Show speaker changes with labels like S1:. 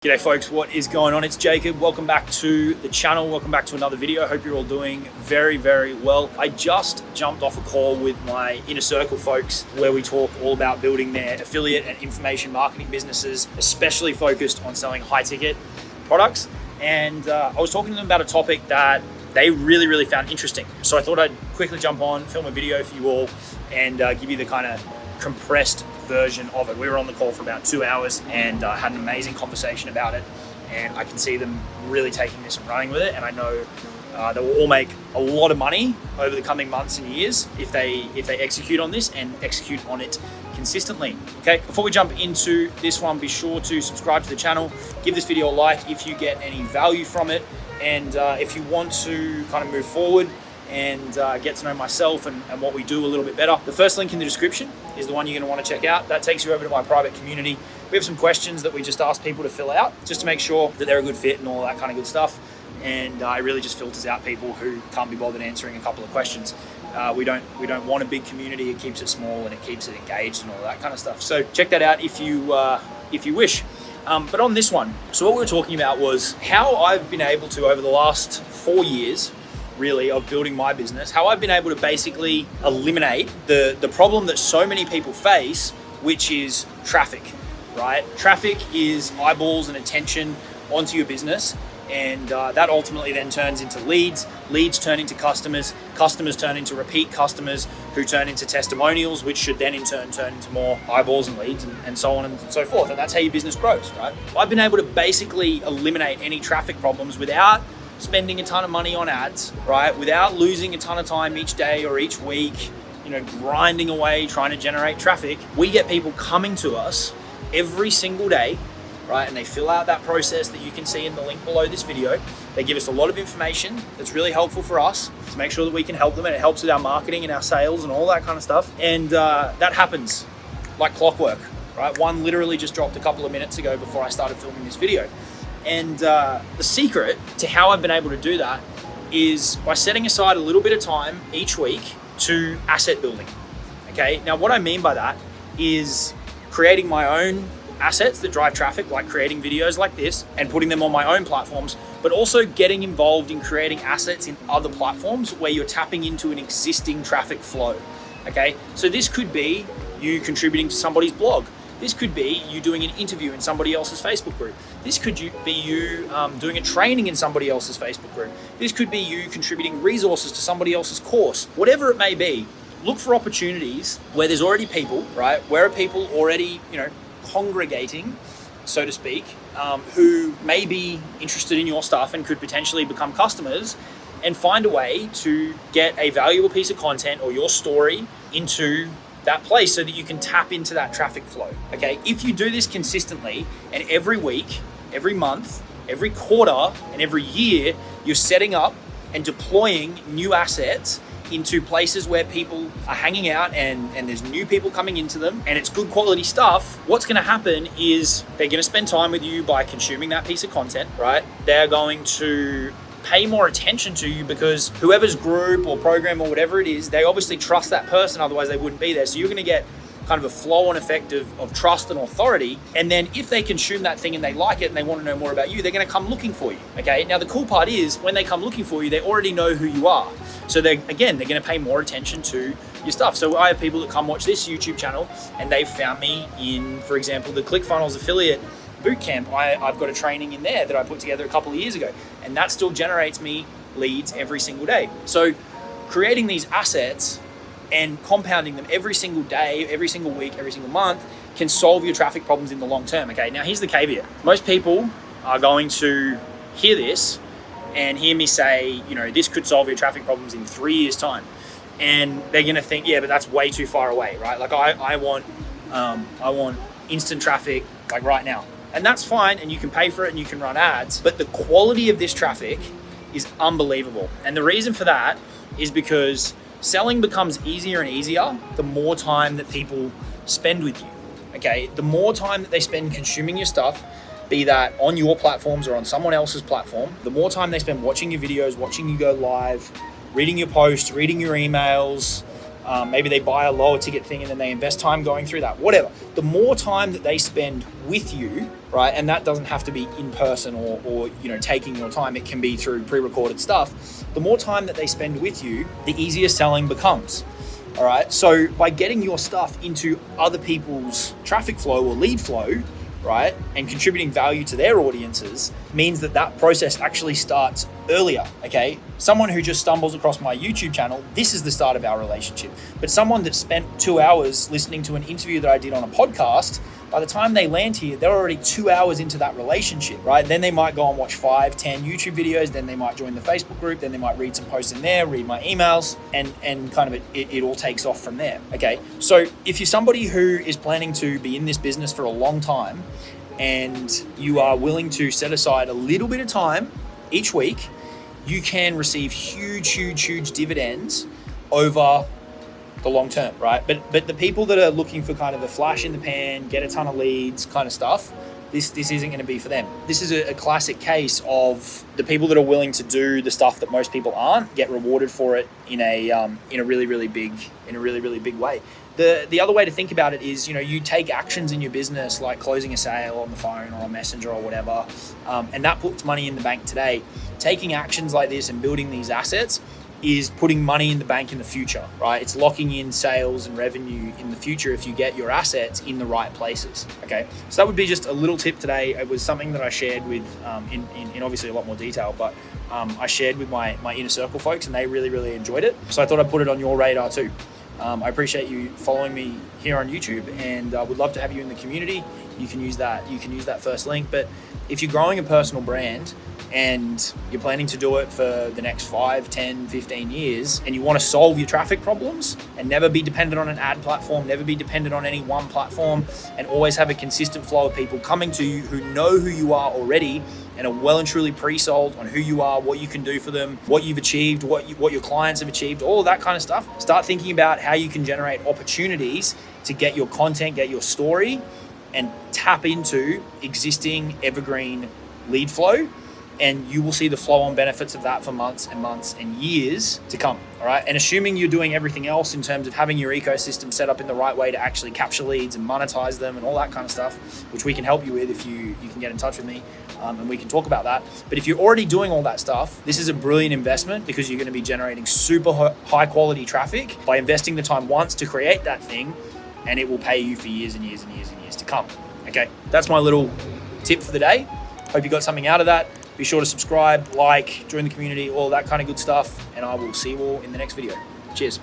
S1: G'day folks, what is going on? It's Jacob. Welcome back to the channel. Welcome back to another video. I hope you're all doing very well. I just jumped off a call with my inner circle folks where we talk all about building their affiliate and information marketing businesses, especially focused on selling high ticket products. And I was talking to them about a topic that they really found interesting. So I thought I'd quickly jump on, film a video for you all and give you the kind of compressed version of it. We were on the call for about 2 hours and had an amazing conversation about it, and I can see them really taking this and running with it, and I know they will all make a lot of money over the coming months and years if they execute on this and execute on it consistently. Okay, before we jump into this one, be sure to subscribe to the channel, give this video a like if you get any value from it, and if you want to kind of move forward and get to know myself and what we do a little bit better. The first link in the description is the one you're gonna wanna check out. That takes you over to my private community. We have some questions that we just ask people to fill out just to make sure that they're a good fit and all that kind of good stuff. And it really just filters out people who can't be bothered answering a couple of questions. We don't want a big community. It keeps it small and it keeps it engaged and all that kind of stuff. So check that out if you wish. But on this one, so what we were talking about was how I've been able to, over the last 4 years, really, of building my business, how I've been able to basically eliminate the problem that so many people face, which is traffic, right? Traffic is eyeballs and attention onto your business, and that ultimately then turns into leads. Leads turn into customers. Customers turn into repeat customers, who turn into testimonials, which should then in turn turn into more eyeballs and leads, and so on and so forth. And that's how your business grows, right? I've been able to basically eliminate any traffic problems without spending a ton of money on ads, right? Without losing a ton of time each day or each week, grinding away, trying to generate traffic. We get people coming to us every single day, right? And they fill out that process that you can see in the link below this video. They give us a lot of information that's really helpful for us to make sure that we can help them, and it helps with our marketing and our sales and all that kind of stuff. And that happens like clockwork, right? One literally just dropped a couple of minutes ago before I started filming this video. And the secret to how I've been able to do that is by setting aside a little bit of time each week to asset building. Okay, now what I mean by that is creating my own assets that drive traffic, like creating videos like this and putting them on my own platforms, but also getting involved in creating assets in other platforms where you're tapping into an existing traffic flow. Okay, so this could be you contributing to somebody's blog. This could be you doing an interview in somebody else's Facebook group. This could be you doing a training in somebody else's Facebook group. This could be you contributing resources to somebody else's course. Whatever it may be, look for opportunities where there's already people, right? Where are people already, congregating, so to speak, who may be interested in your stuff and could potentially become customers, and find a way to get a valuable piece of content or your story into that place so that you can tap into that traffic flow. Okay, if you do this consistently, and every week, every month, every quarter, and every year, you're setting up and deploying new assets into places where people are hanging out and there's new people coming into them, and it's good quality stuff, what's gonna happen is they're gonna spend time with you by consuming that piece of content, right? They're going to pay more attention to you because whoever's group or program or whatever it is, they obviously trust that person, otherwise they wouldn't be there. So you're gonna get kind of a flow-on effect of trust and authority. And then if they consume that thing and they like it and they want to know more about you, they're gonna come looking for you, okay? Now the cool part is when they come looking for you, they already know who you are. So they're gonna pay more attention to your stuff. So I have people that come watch this YouTube channel and they've found me in, for example, the ClickFunnels affiliate bootcamp. I've got a training in there that I put together a couple of years ago, and that still generates me leads every single day. So creating these assets and compounding them every single day, every single week, every single month can solve your traffic problems in the long term. Okay, now here's the caveat. Most people are going to hear this and hear me say, this could solve your traffic problems in 3 years' time. And they're gonna think, yeah, but that's way too far away, right? Like I want instant traffic like right now. And that's fine, and you can pay for it and you can run ads, but the quality of this traffic is unbelievable. And the reason for that is because selling becomes easier and easier the more time that people spend with you, okay? The more time that they spend consuming your stuff, be that on your platforms or on someone else's platform, the more time they spend watching your videos, watching you go live, reading your posts, reading your emails, Maybe they buy a lower ticket thing and then they invest time going through that, whatever. The more time that they spend with you, right? And that doesn't have to be in person or taking your time. It can be through pre-recorded stuff. The more time that they spend with you, the easier selling becomes. All right. So by getting your stuff into other people's traffic flow or lead flow, right, and contributing value to their audiences means that process actually starts earlier, okay? Someone who just stumbles across my YouTube channel, this is the start of our relationship. But someone that spent 2 hours listening to an interview that I did on a podcast, by the time they land here, they're already 2 hours into that relationship, right? Then they might go and watch 5, 10 YouTube videos, then they might join the Facebook group, then they might read some posts in there, read my emails, and kind of it all takes off from there, okay? So if you're somebody who is planning to be in this business for a long time and you are willing to set aside a little bit of time each week, you can receive huge dividends over the long term, right? But the people that are looking for kind of a flash in the pan, get a ton of leads kind of stuff, this isn't going to be for them. This is a classic case of the people that are willing to do the stuff that most people aren't, get rewarded for it in a really big way. The other way to think about it is, you take actions in your business like closing a sale on the phone or on Messenger or whatever, and that puts money in the bank today. Taking actions like this and building these assets is putting money in the bank in the future, right? It's locking in sales and revenue in the future if you get your assets in the right places, okay? So that would be just a little tip today. It was something that I shared with, in obviously a lot more detail, but I shared with my inner circle folks and they really enjoyed it. So I thought I'd put it on your radar too. I appreciate you following me here on YouTube and would love to have you in the community. You can use that first link, but if you're growing a personal brand and you're planning to do it for the next 5, 10, 15 years, and you want to solve your traffic problems and never be dependent on an ad platform, never be dependent on any one platform, and always have a consistent flow of people coming to you who know who you are already and are well and truly pre-sold on who you are, what you can do for them, what you've achieved, what your clients have achieved, all of that kind of stuff. Start thinking about how you can generate opportunities to get your content, get your story, and tap into existing evergreen lead flow. And you will see the flow-on benefits of that for months and months and years to come, all right? And assuming you're doing everything else in terms of having your ecosystem set up in the right way to actually capture leads and monetize them and all that kind of stuff, which we can help you with if you can get in touch with me and we can talk about that. But if you're already doing all that stuff, this is a brilliant investment because you're going to be generating super high-quality traffic by investing the time once to create that thing, and it will pay you for years and years and years and years to come, okay? That's my little tip for the day. Hope you got something out of that. Be sure to subscribe, like, join the community, all that kind of good stuff, and I will see you all in the next video. Cheers.